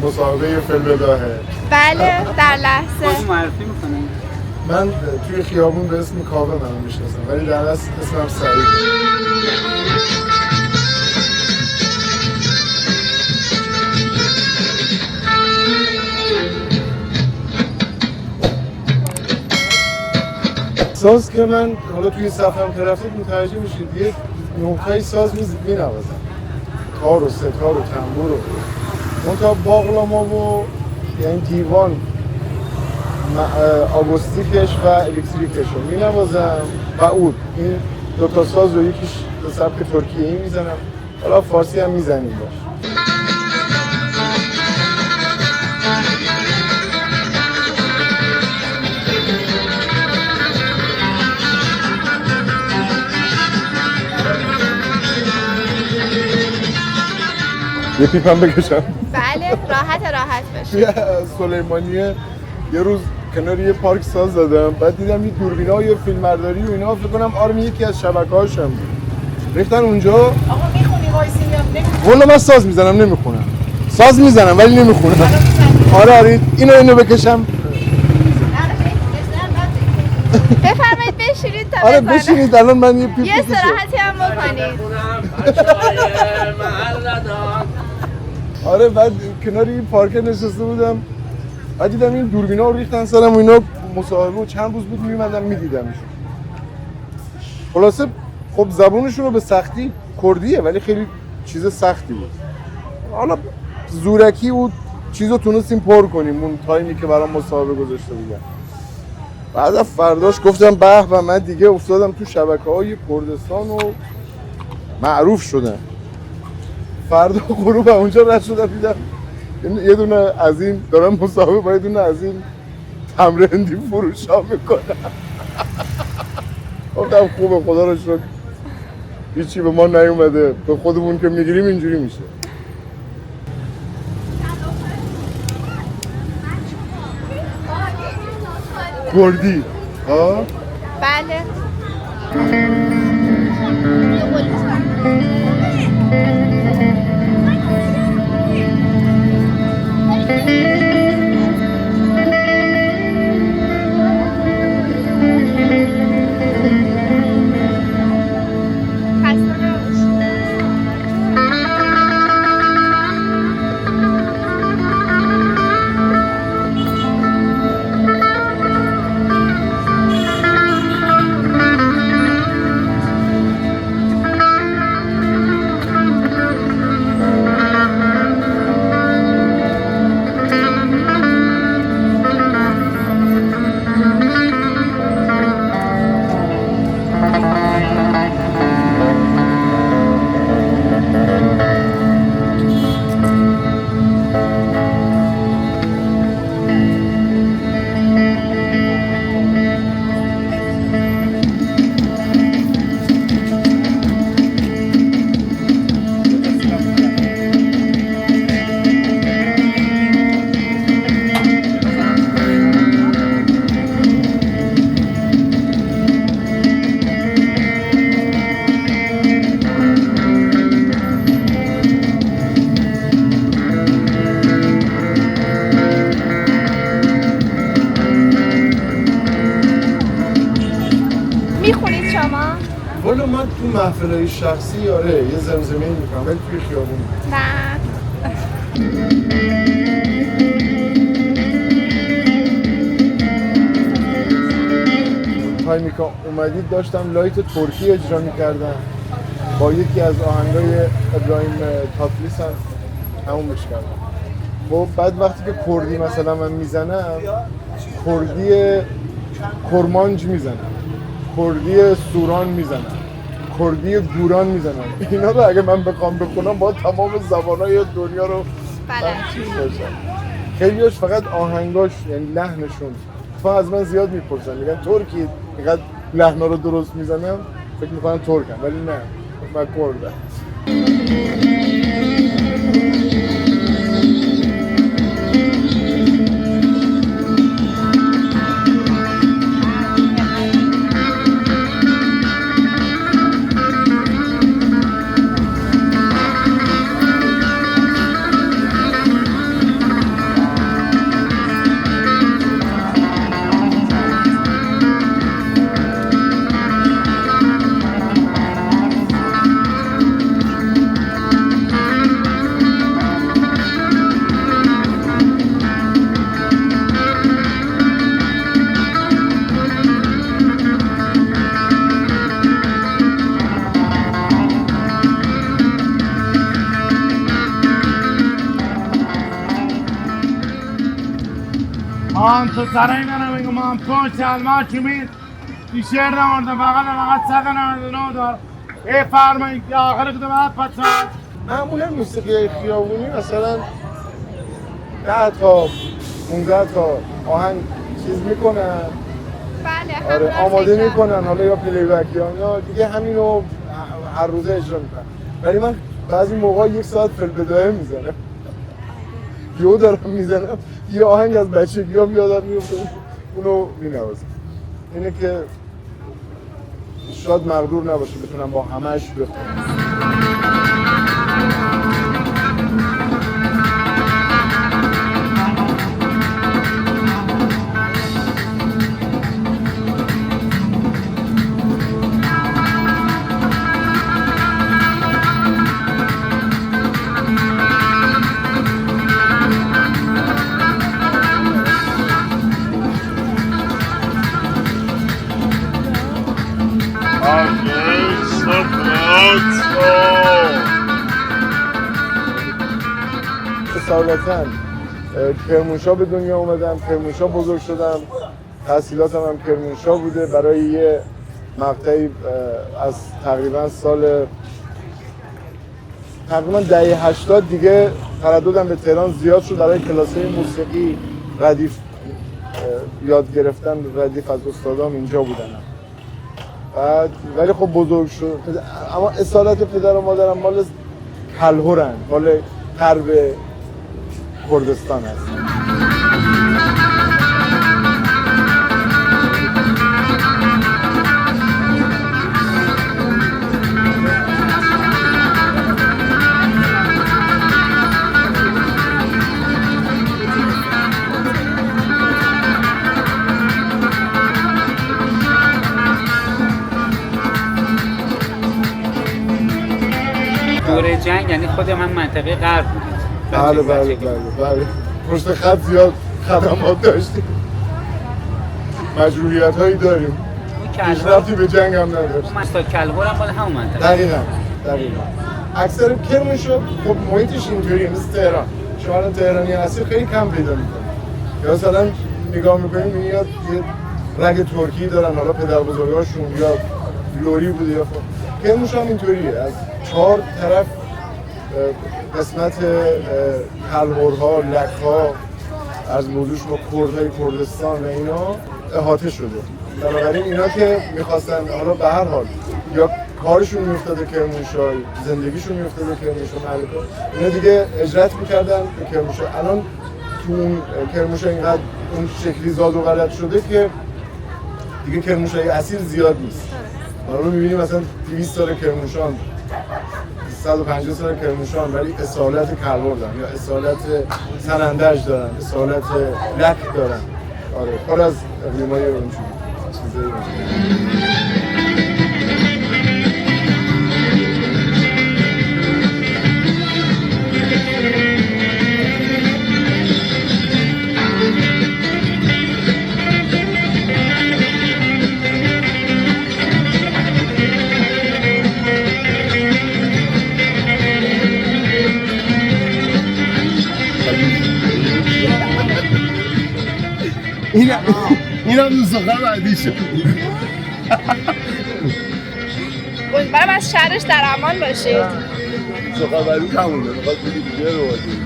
مصاحبه فیلم داهه. بله در لحظه. خود معرفی میکنه. من توی خیابون به اسم کاوه منو میشناسم ولی در اصل اسمم سعید. ساز که من حالا توی صفم طرفت متوجه میشید یه نوتای ساز می‌نوازم. تار و ستار و تنبور و منتها باقلاما و یعنی دیوان آگوستیکش و الکتریکش رو می‌نوازم و اود این دوتا ساز رو یکیش به سبک ترکیه‌ای میزنم حالا فارسی هم میزنیم باش. یه پیپم بکشم؟ بله راحت باشه. توی سلیمانیه یه روز کنار یه پارک ساز دادم بعد دیدم یه دوربینا یه فیلمبرداری و اینا فکر کنم آرمی یکی از شبکه‌هاشم بود ریختن اونجا. آقا میخونی وایسی میام والا من ساز میزنم نمیخونم ساز میزنم ولی نمیخونم. آره اینو بکشم. بفرمایید بشینید تا آره بزنم. بشینید الان من یه پیپ یه استراحتی هم بکنید. آره بعد کنار این پارک نشسته بودم بعد دیدم این دوربینا رو ریختن سرم و اینا مصاحبه و چند روز بود میومدم میدیدمشون. خلاصه خب زبونشون رو به سختی کردیه ولی خیلی چیز سختی بود. حالا زورکی بود چیزو تونستیم پر کنیم اون تایمی که برام مصاحبه گذاشته بودن. بعد از فرداش گفتم به من دیگه افتادم تو شبکه‌های کردستان و معروف شدم. فردا غروب اونجا رد شدم دیدم یه دونه از این دارم مصاحبه با یه دونه از این تمرندی فروشا میکنم. گفتم خوبه خدا رو شکر هیچی به ما نیومده به خودمون که میگیریم اینجوری میشه. کردی ها؟ بله. میخونید شما؟ والا من تو محفلهای شخصی آره یه زمزمه‌ای میکنم ولی توی خیابون نه. تایمی که اومدید داشتم لایت ترکی اجرا میکردم با یکی از آهنگای ابراهیم تافلیس هم همون کردم. خب بعد وقتی که کردی مثلا من میزنم کردی کرمانج میزنم کردی سوران میزنم کردی گوران میزنم اینا رو اگه من بخوام بخونم با تمام زبانهای دنیا رو چیز باشم. خیلیش فقط آهنگاش یعنی لحنشون از من زیاد میپرسن میگن ترکی اینقدر لحنا رو درست میزنم فکر میکنم ترکم ولی نه من کردم. آن تو سرای منم میگم من پنج ما چمید بیشتر نماردم فقط 199 دار ای فرمایید که آخر کدوم هست پس معمولا موسیقی خیابونی مثلا 10 تا 15 تا آهنگ چیز میکنن، بله آره همون آماده فکرم. میکنن، حالا یا پلی بک یا دیگه همینو هر روزه اجرا میکنن. ولی من بعضی موقع 1 ساعت فیلم بدايه میزنم، یهو دارم میزنم یه آهنگ از بچگیام یادم میفته اونو مینوازم. اینه که شاید مقدور نباشه بتونم با همش بخونم. اصالتاً کرمانشاه به دنیا اومدم، کرمانشاه بزرگ شدم، تحصیلاتم هم کرمانشاه بوده. برای یه مقطعی از تقریبا سال دهه 80 دیگه ترددم به تهران زیاد شد برای کلاس‌های موسیقی ردیف یاد گرفتن، ردیف از استادام اینجا بودن. ولی خب بزرگ شد. اما اصالت پدر و مادرم مال کلهرن، مال غرب کردستان هست. دوره جنگ یعنی خود من منطقه غرب بودید؟ بله پشت خط زیاد خدمات داشتیم، مجروحیت هایی داریم، هیچ ربطی به جنگ هم نداشت. اون مستا کلهر هم مال همون منطقه؟ دقیقاً اکثر کرمانشاه خب محیطش اینطوریه، مثل تهران. شما الان تهرانی هستی خیلی کم پیدا می‌کنی. یا مثلا نگاه می‌کنیم میاد یه رگ ترکی دارن، حالا پدر بزرگاشون یا لوری بوده یا خب کرمانشاه هم اینطوریه، از 4 طرف قسمت کلهرها، لک‌ها از موضوعش با کردهای کردستان و اینا احاطه شده. بنابراین اینا که میخواستن حالا به هر حال یا کارشون میافتاده کرمانشاه، زندگیشون میافتاده کرمانشاه، مالکا اینا دیگه هجرت میکردن به کرمانشاه. الان تو اون کرمانشاه اینقدر اون شکلی زاد و ولد شده که دیگه کرمانشاهی اصیل زیاد نیست. ما رو می‌بینیم مثلا 200 سال کرمانشاه، 150 سال کرمانشاه، ولی اصالت کلهر دارن یا اصالت سنندج دارن، اصالت لک دارن. آره پر از اقلیمای اونجوری چیزایی. اینم نسخه بعدی شد. امیدوارم از شهرش در امان باشید. نسخه بعدی تمومه، میخواد بگی دیگه رو بازی.